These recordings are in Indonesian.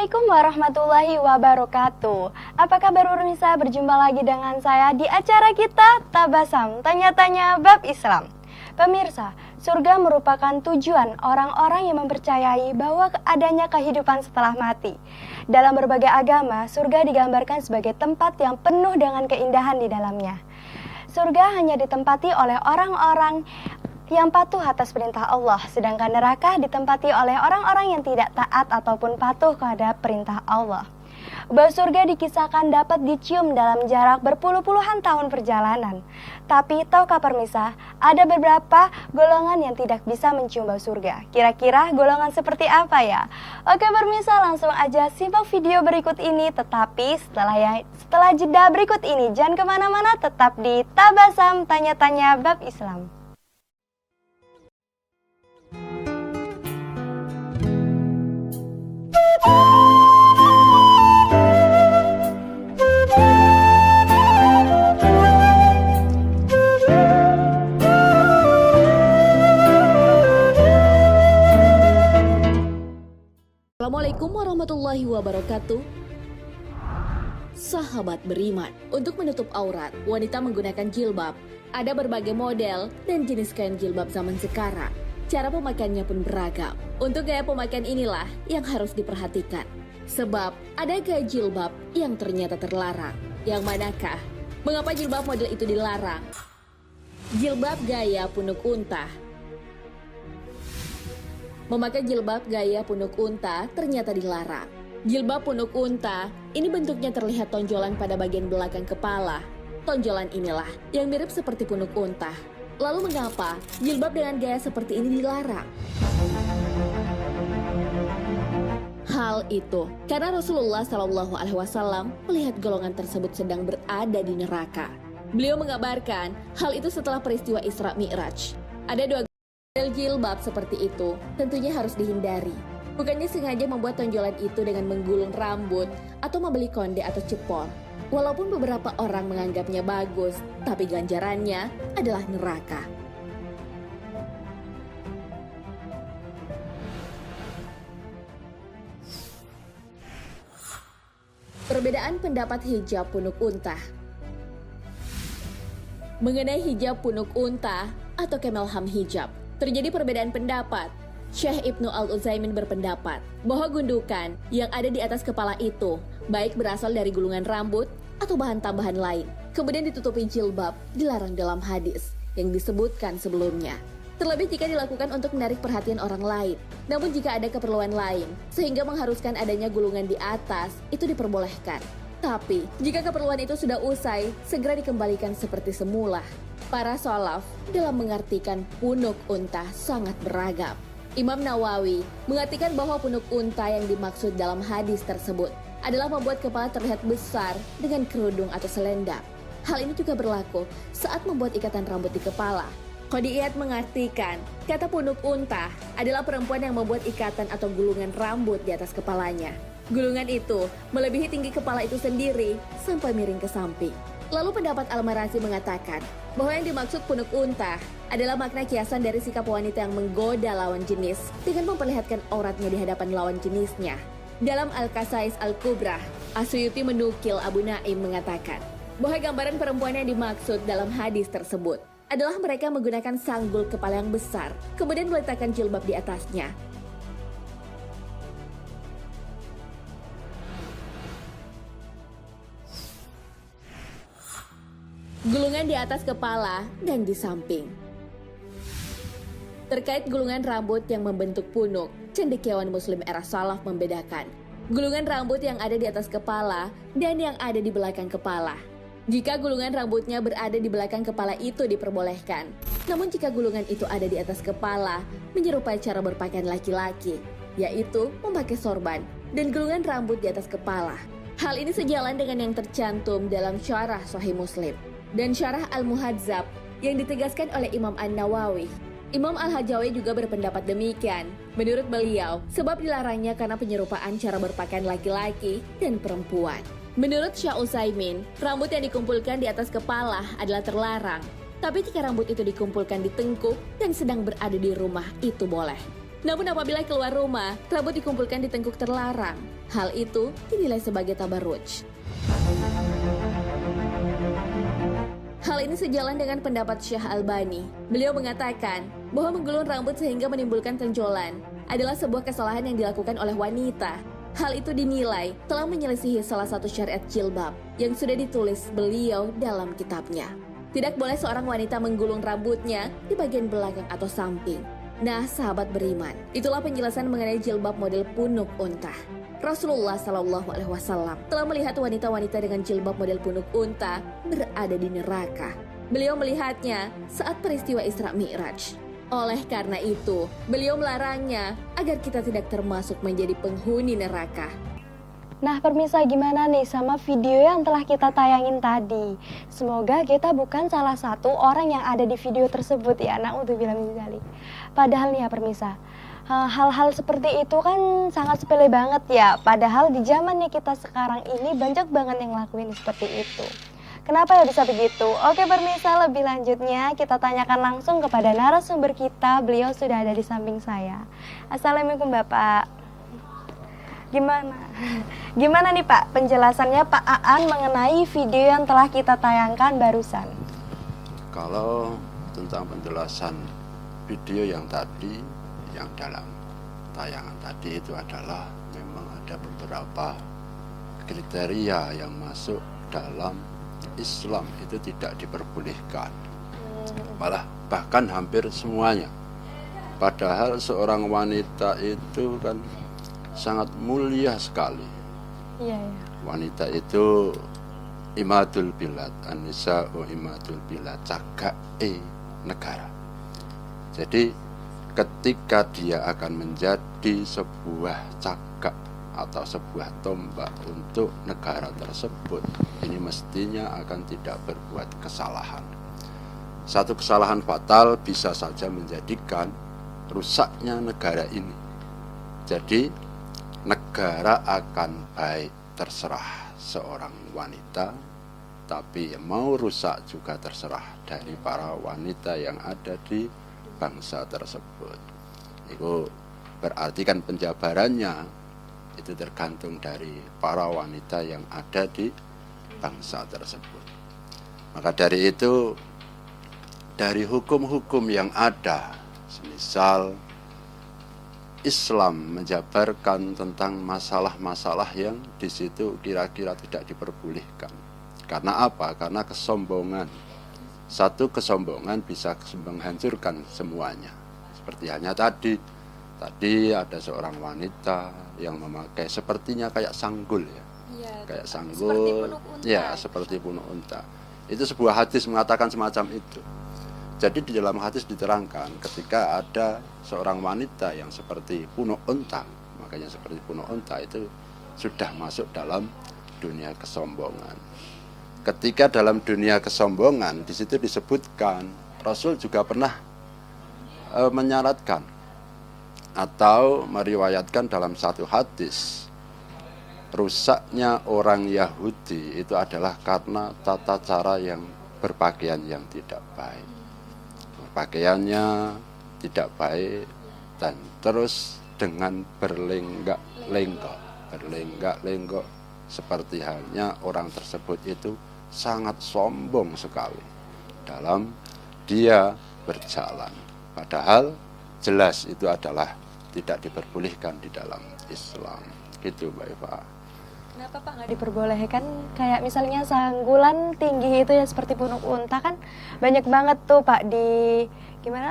Assalamualaikum warahmatullahi wabarakatuh. Apa kabar pemirsa? Berjumpa lagi dengan saya di acara kita Tabasam, tanya-tanya bab Islam. Pemirsa, surga merupakan tujuan orang-orang yang mempercayai bahwa adanya kehidupan setelah mati. Dalam berbagai agama, surga digambarkan sebagai tempat yang penuh dengan keindahan di dalamnya. Surga hanya ditempati oleh orang-orang yang patuh atas perintah Allah, sedangkan neraka ditempati oleh orang-orang yang tidak taat ataupun patuh terhadap perintah Allah. Bau surga dikisahkan dapat dicium dalam jarak berpuluh-puluhan tahun perjalanan. Tapi tahukah pemirsa, ada beberapa golongan yang tidak bisa mencium bau surga. Kira-kira golongan seperti apa ya? Oke pemirsa, langsung aja simak video berikut ini. Tetapi setelah jeda berikut ini, jangan kemana-mana, tetap di Tabasam Tanya-Tanya Bab Islam. Assalamualaikum warahmatullahi wabarakatuh. Sahabat beriman, untuk menutup aurat, wanita menggunakan jilbab. Ada berbagai model dan jenis kain jilbab zaman sekarang. Cara pemakaiannya pun beragam. Untuk gaya pemakaian inilah yang harus diperhatikan. Sebab ada gaya jilbab yang ternyata terlarang. Yang manakah? Mengapa jilbab model itu dilarang? Jilbab gaya punuk unta. Memakai jilbab gaya punuk unta ternyata dilarang. Jilbab punuk unta ini bentuknya terlihat tonjolan pada bagian belakang kepala. Tonjolan inilah yang mirip seperti punuk unta. Lalu mengapa jilbab dengan gaya seperti ini dilarang? Hal itu karena Rasulullah SAW melihat golongan tersebut sedang berada di neraka. Beliau mengabarkan hal itu setelah peristiwa Isra Mi'raj. Ada dua model jilbab seperti itu tentunya harus dihindari. Bukannya sengaja membuat tonjolan itu dengan menggulung rambut atau membeli konde atau cepol. Walaupun beberapa orang menganggapnya bagus, tapi ganjarannya adalah neraka. Perbedaan pendapat hijab punuk unta. Mengenai hijab punuk unta atau camel ham hijab, terjadi perbedaan pendapat. Syekh Ibnu Al-Utsaimin berpendapat bahwa gundukan yang ada di atas kepala itu baik berasal dari gulungan rambut atau bahan tambahan lain, kemudian ditutupi jilbab, dilarang dalam hadis yang disebutkan sebelumnya. Terlebih jika dilakukan untuk menarik perhatian orang lain. Namun jika ada keperluan lain, sehingga mengharuskan adanya gulungan di atas, itu diperbolehkan. Tapi jika keperluan itu sudah usai, segera dikembalikan seperti semula. Para shalaf dalam mengartikan punuk unta sangat beragam. Imam Nawawi mengartikan bahwa punuk unta yang dimaksud dalam hadis tersebut adalah membuat kepala terlihat besar dengan kerudung atau selendang. Hal ini juga berlaku saat membuat ikatan rambut di kepala. Qodiyat mengartikan kata punuk unta adalah perempuan yang membuat ikatan atau gulungan rambut di atas kepalanya. Gulungan itu melebihi tinggi kepala itu sendiri sampai miring ke samping. Lalu pendapat Al-Marazi mengatakan bahwa yang dimaksud punuk unta adalah makna kiasan dari sikap wanita yang menggoda lawan jenis dengan memperlihatkan auratnya di hadapan lawan jenisnya. Dalam Al-Qasais Al-Kubra, As-Suyuti menukil Abu Naim mengatakan bahwa gambaran perempuan yang dimaksud dalam hadis tersebut adalah mereka menggunakan sanggul kepala yang besar, kemudian meletakkan jilbab di atasnya. Gulungan di atas kepala dan di samping. Terkait gulungan rambut yang membentuk punuk, cendekiawan muslim era salaf membedakan gulungan rambut yang ada di atas kepala dan yang ada di belakang kepala. Jika gulungan rambutnya berada di belakang kepala itu diperbolehkan. Namun jika gulungan itu ada di atas kepala, menyerupai cara berpakaian laki-laki, yaitu memakai sorban dan gulungan rambut di atas kepala. Hal ini sejalan dengan yang tercantum dalam syarah Sahih Muslim dan syarah Al-Muhadzab yang ditegaskan oleh Imam An-Nawawi. Imam Al-Hajawi juga berpendapat demikian. Menurut beliau, sebab dilarangnya karena penyerupaan cara berpakaian laki-laki dan perempuan. Menurut Syekh Utsaimin, rambut yang dikumpulkan di atas kepala adalah terlarang. Tapi jika rambut itu dikumpulkan di tengkuk dan sedang berada di rumah, itu boleh. Namun apabila keluar rumah, rambut dikumpulkan di tengkuk terlarang. Hal itu dinilai sebagai tabarruj. Hal ini sejalan dengan pendapat Syekh Albani. Beliau mengatakan bahwa menggulung rambut sehingga menimbulkan tonjolan adalah sebuah kesalahan yang dilakukan oleh wanita. Hal itu dinilai telah menyelisihi salah satu syariat jilbab yang sudah ditulis beliau dalam kitabnya. Tidak boleh seorang wanita menggulung rambutnya di bagian belakang atau samping. Nah, sahabat beriman, itulah penjelasan mengenai jilbab model punuk unta. Rasulullah Shallallahu Alaihi Wasallam telah melihat wanita-wanita dengan jilbab model punuk unta berada di neraka. Beliau melihatnya saat peristiwa Isra Mi'raj. Oleh karena itu, beliau melarangnya agar kita tidak termasuk menjadi penghuni neraka. Nah, pemirsa, gimana nih sama video yang telah kita tayangin tadi? Semoga kita bukan salah satu orang yang ada di video tersebut ya. Na'udzubillah min dzalik. Padahal nih ya pemirsa, hal-hal seperti itu kan sangat sepele banget ya. Padahal di zamannya kita sekarang ini banyak banget yang ngelakuin seperti itu. Kenapa ya bisa begitu? Oke pemirsa, lebih lanjutnya kita tanyakan langsung kepada narasumber kita. Beliau sudah ada di samping saya. Assalamualaikum Bapak. Gimana nih Pak penjelasannya Pak Aan mengenai video yang telah kita tayangkan barusan? Kalau tentang penjelasan video yang tadi, yang dalam tayangan tadi itu adalah memang ada beberapa kriteria yang masuk dalam Islam itu tidak diperbolehkan. Malah bahkan hampir semuanya. Padahal seorang wanita itu kan sangat mulia sekali. Iya. Wanita itu imadul bilad, an-nisa'u imadul bilad, cagae negara. Jadi ketika dia akan menjadi sebuah cagak atau sebuah tombak untuk negara tersebut, ini mestinya akan tidak berbuat kesalahan. Satu kesalahan fatal bisa saja menjadikan rusaknya negara ini. Jadi negara akan baik terserah seorang wanita, tapi mau rusak juga terserah dari para wanita yang ada di bangsa tersebut. Itu berarti kan penjabarannya itu tergantung dari para wanita yang ada di bangsa tersebut. Maka dari itu, dari hukum-hukum yang ada, semisal Islam menjabarkan tentang masalah-masalah yang di situ kira-kira tidak diperbolehkan. Karena apa? Karena kesombongan. Satu kesombongan bisa menghancurkan semuanya. Seperti hanya tadi ada seorang wanita yang memakai sepertinya kayak sanggul ya. Iya, kayak sanggul. Ya, seperti punuk unta. Itu sebuah hadis mengatakan semacam itu. Jadi di dalam hadis diterangkan ketika ada seorang wanita yang seperti punuk unta, makanya seperti punuk unta itu sudah masuk dalam dunia kesombongan. Ketika dalam dunia kesombongan, di situ disebutkan, Rasul juga pernah menyarankan atau meriwayatkan dalam satu hadis, rusaknya orang Yahudi itu adalah karena tata cara yang berpakaian yang tidak baik. Pakaiannya tidak baik dan terus dengan berlenggak-lenggok seperti halnya orang tersebut itu sangat sombong sekali dalam dia berjalan. Padahal jelas itu adalah tidak diperbolehkan di dalam Islam. Gitu Mbak Eva. Kenapa Pak nggak diperbolehkan? Kayak misalnya sanggulan tinggi itu ya seperti punuk unta kan banyak banget tuh Pak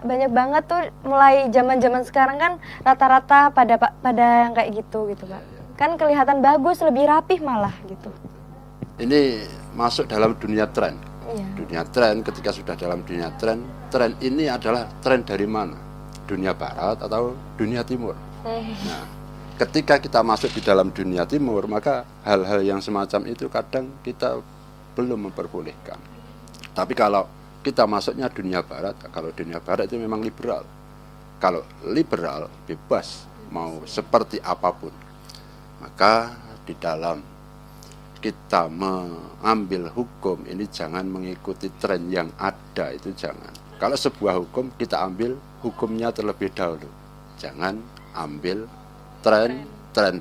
banyak banget tuh mulai zaman-zaman sekarang kan rata-rata pada yang kayak gitu Pak. Kan kelihatan bagus, lebih rapih malah gitu. Ini masuk dalam dunia tren. Iya. Dunia tren, ketika sudah dalam dunia tren ini adalah tren dari mana? Dunia barat atau dunia timur. Nah, ketika kita masuk di dalam dunia timur, maka hal-hal yang semacam itu kadang kita belum memperbolehkan. Tapi kalau kita masuknya dunia barat, kalau dunia barat itu memang liberal. Kalau liberal, bebas, mau seperti apapun. Maka di dalam kita mengambil hukum ini jangan mengikuti tren yang ada, itu jangan. Kalau sebuah hukum kita ambil hukumnya terlebih dahulu. jangan ambil tren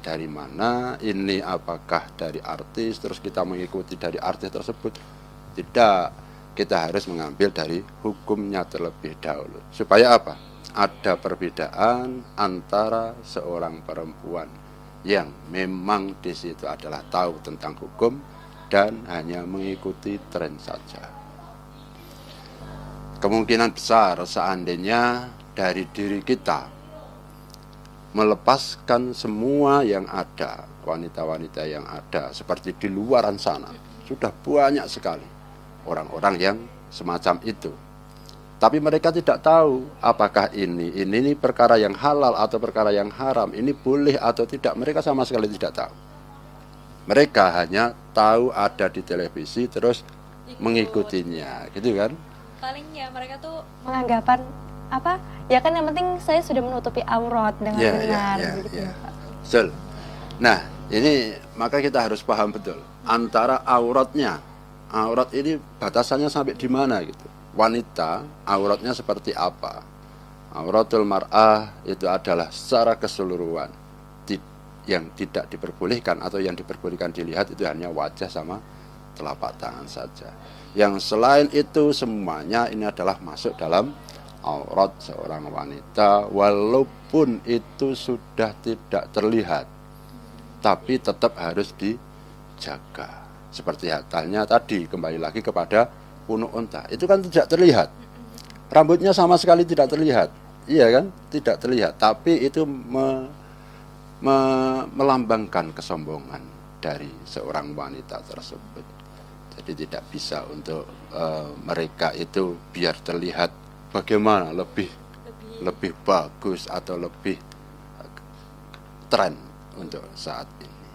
dari mana, ini apakah dari artis, terus kita mengikuti dari artis tersebut. Tidak, kita harus mengambil dari hukumnya terlebih dahulu. Supaya apa? Ada perbedaan antara seorang perempuan yang memang di situ adalah tahu tentang hukum dan hanya mengikuti tren saja. Kemungkinan besar seandainya dari diri kita melepaskan semua yang ada, wanita-wanita yang ada seperti di luaran sana, sudah banyak sekali orang-orang yang semacam itu. Tapi mereka tidak tahu apakah ini perkara yang halal atau perkara yang haram, ini boleh atau tidak, mereka sama sekali tidak tahu. Mereka hanya tahu ada di televisi terus mengikutinya, gitu kan? Palingnya mereka tuh Menganggapan apa? Ya kan yang penting saya sudah menutupi aurat dengan benar begitu. Pak. Betul. Nah, ini maka kita harus paham betul antara auratnya. Aurat ini batasannya sampai di mana gitu. Wanita auratnya seperti apa? Auratul mar'ah itu adalah secara keseluruhan yang tidak diperbolehkan atau yang diperbolehkan dilihat itu hanya wajah sama telapak tangan saja. Yang selain itu semuanya ini adalah masuk dalam aurat seorang wanita, walaupun itu sudah tidak terlihat, tapi tetap harus dijaga. Seperti halnya tadi, kembali lagi kepada punuk unta, itu kan tidak terlihat, rambutnya sama sekali tidak terlihat, iya kan, tidak terlihat, tapi itu melambangkan kesombongan dari seorang wanita tersebut. Jadi tidak bisa untuk mereka itu biar terlihat bagaimana lebih bagus atau lebih tren untuk saat ini.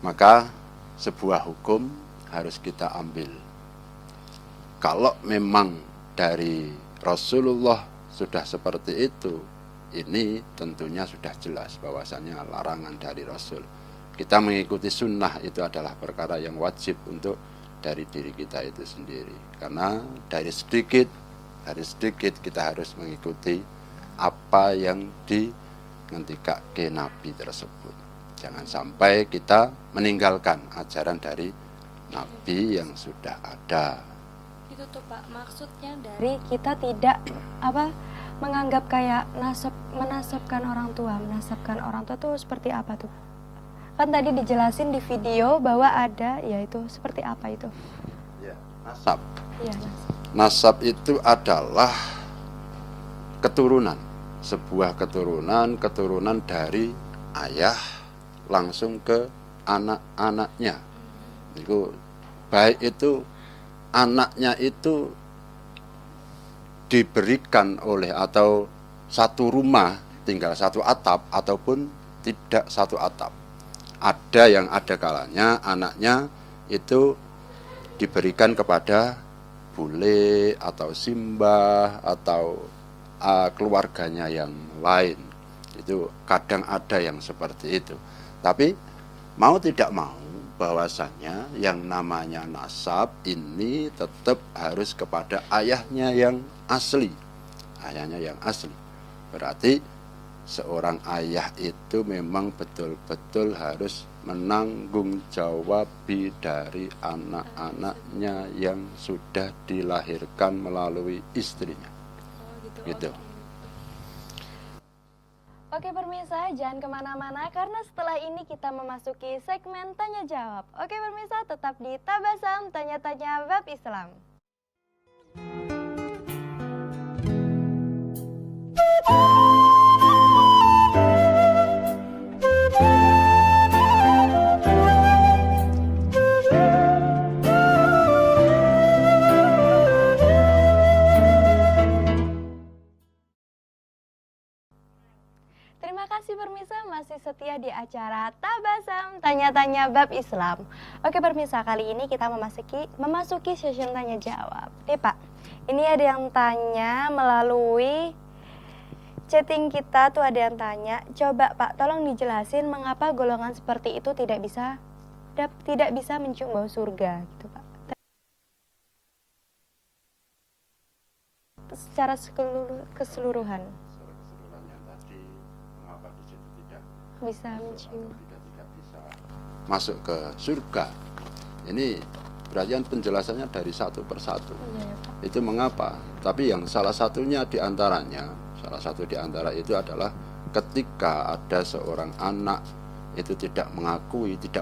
Maka sebuah hukum harus kita ambil. Kalau memang dari Rasulullah sudah seperti itu, ini tentunya sudah jelas bahwasannya larangan dari Rasul. Kita mengikuti sunnah itu adalah perkara yang wajib untuk dari diri kita itu sendiri. Karena dari sedikit kita harus mengikuti apa yang dingentikake ke Nabi tersebut. Jangan sampai kita meninggalkan ajaran dari Nabi yang sudah ada. itu tuh Pak, maksudnya dari Jadi kita tidak menganggap kayak menasabkan orang tua tuh seperti apa tuh? Kan tadi dijelasin di video bahwa ada, yaitu seperti apa itu? Ya, nasab. Iya, nasab. Nasab itu adalah keturunan, sebuah keturunan dari ayah langsung ke anak-anaknya. Itu baik itu anaknya itu diberikan oleh atau satu rumah tinggal satu atap ataupun tidak satu atap. Ada yang ada kalanya anaknya itu diberikan kepada bule atau simbah atau keluarganya yang lain. Itu kadang ada yang seperti itu. Tapi mau tidak mau bahwasanya yang namanya nasab ini tetap harus kepada ayahnya yang asli. Ayahnya yang asli. Berarti seorang ayah itu memang betul-betul harus menanggung jawab dari anak-anaknya yang sudah dilahirkan melalui istrinya. Gitu. Oke pemirsa, jangan kemana-mana karena setelah ini kita memasuki segmen Tanya Jawab. Oke pemirsa, tetap di Tabasam Tanya-Tanya Bab Islam. Terima kasih pemirsa masih setia di acara Tabasam Tanya-Tanya Bab Islam. Oke pemirsa, kali ini kita memasuki session tanya jawab. Nih Pak, ini ada yang tanya melalui chatting kita tuh, ada yang tanya, coba Pak tolong dijelasin mengapa golongan seperti itu tidak bisa mencium bau surga gitu Pak. Secara keseluruhan. bisa mencium. tidak bisa masuk ke surga. Ini berarti kan penjelasannya dari satu persatu. Iya ya Pak. Itu mengapa? Tapi yang salah satu di antara itu adalah ketika ada seorang anak itu tidak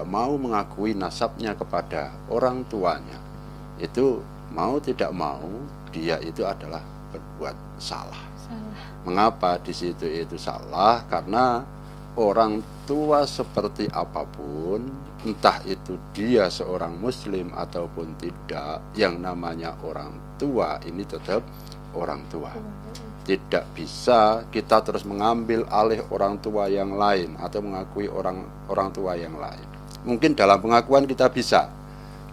mau mengakui nasabnya kepada orang tuanya. Itu mau tidak mau dia itu adalah berbuat salah. Mengapa di situ itu salah? Karena orang tua seperti apapun, entah itu dia seorang muslim ataupun tidak, yang namanya orang tua ini tetap orang tua. Tidak bisa kita terus mengambil alih orang tua yang lain atau mengakui orang tua yang lain. Mungkin dalam pengakuan kita bisa.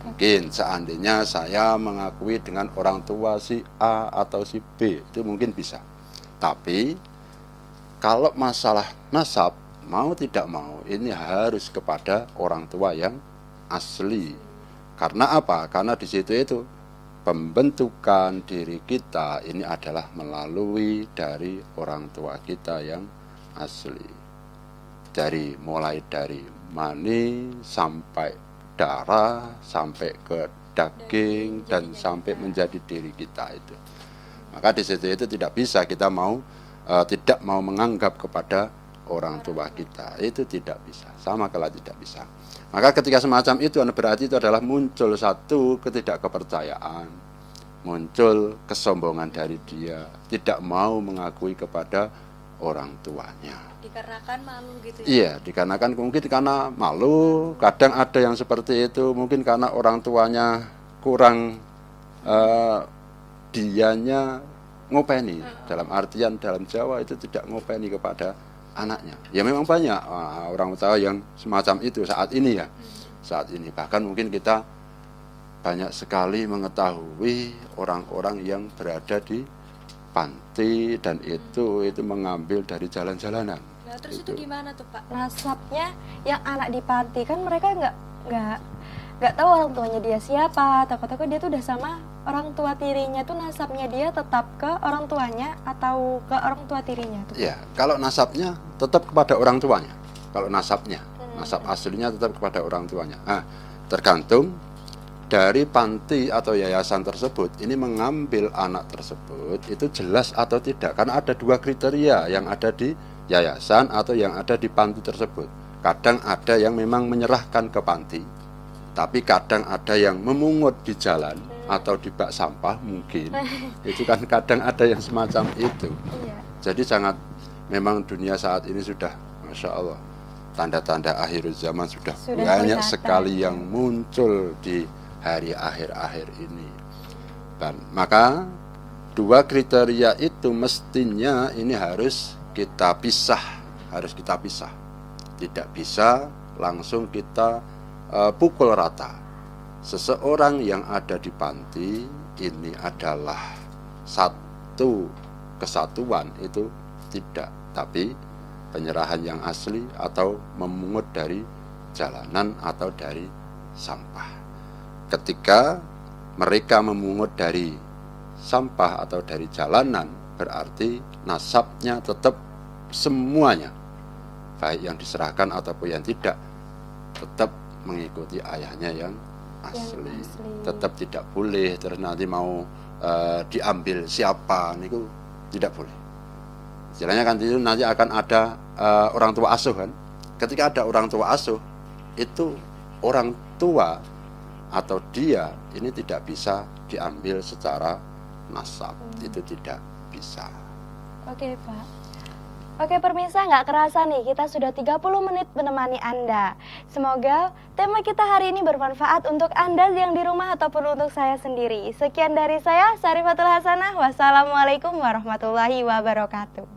Mungkin seandainya saya mengakui dengan orang tua si A atau si B, itu mungkin bisa. Tapi kalau masalah nasab, mau tidak mau ini harus kepada orang tua yang asli. Karena apa? Karena di situ itu pembentukan diri kita ini adalah melalui dari orang tua kita yang asli. Mulai dari mani sampai darah, sampai ke daging dan sampai menjadi diri kita itu. Maka di situ itu tidak bisa kita tidak mau menganggap kepada orang tua kita, itu tidak bisa, sama kalau tidak bisa. Maka ketika semacam itu berarti itu adalah muncul satu ketidakkepercayaan, muncul kesombongan dari dia, tidak mau mengakui kepada orang tuanya. Dikarenakan malu gitu ya. Iya, dikarenakan mungkin karena malu, kadang ada yang seperti itu, mungkin karena orang tuanya kurang dianya ngopeni, dalam artian dalam Jawa itu tidak ngopeni kepada anaknya. Ya memang banyak orang tua yang semacam itu saat ini ya. Saat ini bahkan mungkin kita banyak sekali mengetahui orang-orang yang berada di panti dan itu mengambil dari jalan-jalanan. Nah, terus itu gimana tuh Pak? Nasabnya yang anak di panti kan mereka nggak tahu orang tuanya dia siapa. Takut-takut dia tuh udah sama orang tua tirinya, tuh nasabnya dia tetap ke orang tuanya atau ke orang tua tirinya tuh? Ya, kalau nasabnya tetap kepada orang tuanya. Kalau nasabnya, nasab aslinya tetap kepada orang tuanya. Nah, tergantung dari panti atau yayasan tersebut ini mengambil anak tersebut itu jelas atau tidak. Karena ada dua kriteria yang ada di yayasan atau yang ada di panti tersebut. Kadang ada yang memang menyerahkan ke panti, tapi kadang ada yang memungut di jalan atau di bak sampah mungkin. Itu kan kadang ada yang semacam itu. Iya. Jadi memang dunia saat ini sudah Masya Allah, tanda-tanda akhir zaman sudah banyak kelihatan sekali yang muncul di hari akhir-akhir ini. Dan maka dua kriteria itu mestinya ini harus kita pisah. Tidak bisa langsung kita pukul rata. Seseorang yang ada di panti ini adalah satu kesatuan, itu tidak, tapi penyerahan yang asli atau memungut dari jalanan atau dari sampah. Ketika mereka memungut dari sampah atau dari jalanan, berarti nasabnya tetap semuanya, baik yang diserahkan ataupun yang tidak, tetap mengikuti ayahnya yang asli. Tetap tidak boleh terus nanti mau diambil siapa, itu tidak boleh. Istilahnya kan itu nanti akan ada orang tua asuh kan. Ketika ada orang tua asuh, itu orang tua atau dia ini tidak bisa diambil secara nasab, itu tidak bisa. Oke Pak. Oke pemirsa, nggak kerasa nih kita sudah 30 menit menemani Anda. Semoga tema kita hari ini bermanfaat untuk Anda yang di rumah ataupun untuk saya sendiri. Sekian dari saya, Syarifatul Hasanah. Wassalamualaikum warahmatullahi wabarakatuh.